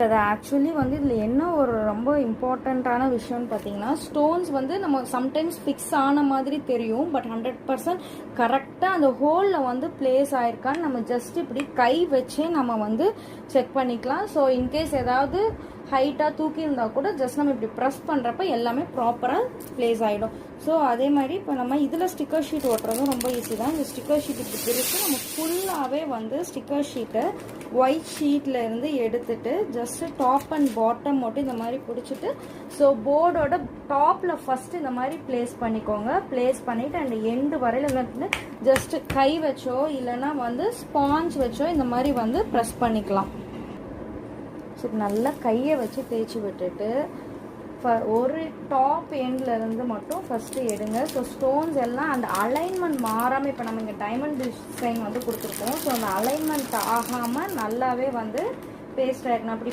அது ஆக்சுவலி வந்து இதில் என்ன ஒரு ரொம்ப இம்பார்ட்டண்ட்டான விஷயம்னு பார்த்தீங்கன்னா, ஸ்டோன்ஸ் வந்து நம்ம சம்டைம்ஸ் ஃபிக்ஸ் ஆன மாதிரி தெரியும், பட் 100% கரெக்டாக அந்த ஹோலில் வந்து பிளேஸ் ஆயிருக்கான்னு நம்ம ஜஸ்ட் இப்படி கை வச்சே நம்ம வந்து செக் பண்ணிக்கலாம். ஸோ இன்கேஸ் ஏதாவது ஹைட்டாக தூக்கி இருந்தால் கூட ஜஸ்ட் நம்ம இப்படி ப்ரெஸ் பண்ணுறப்ப எல்லாமே ப்ராப்பராக பிளேஸ் ஆகிடும். ஸோ அதே மாதிரி இப்போ நம்ம இதில் ஸ்டிக்கர் ஷீட் ஓட்டுறதும் ரொம்ப ஈஸி தான். இந்த ஸ்டிக்கர் ஷீட் இப்படி பிரித்து நம்ம ஃபுல்லாகவே வந்து ஸ்டிக்கர் ஷீட்டை ஒயிட் ஷீட்டில் இருந்து எடுத்துட்டு ஜஸ்ட் டாப் அண்ட் பாட்டம் மட்டும் இந்த மாதிரி பிடிச்சிட்டு ஸோ போர்டோட டாப்பில் ஃபஸ்ட்டு இந்த மாதிரி பிளேஸ் பண்ணிக்கோங்க. பிளேஸ் பண்ணிவிட்டு அண்ட் எண்டு வரையில் வந்து ஜஸ்ட் கை வச்சோ இல்லைன்னா வந்து ஸ்பாஞ்ச் வச்சோ இந்த மாதிரி வந்து ப்ரெஸ் பண்ணிக்கலாம். ஸோ நல்லா கையை வச்சு தேய்ச்சி விட்டுட்டு ஒரு டாப் எண்டில் இருந்து மட்டும் ஃபஸ்ட்டு எடுங்க. ஸோ ஸ்டோன்ஸ் எல்லாம் அந்த அலைன்மெண்ட் மாறாமல், இப்போ நம்ம இங்கே டைமண்ட் டிசைன் வந்து கொடுத்துருக்கோம். ஸோ அந்த அலைன்மெண்ட் ஆகாமல் நல்லாவே வந்து பேஸ்ட் ஆகிடணும். அப்படி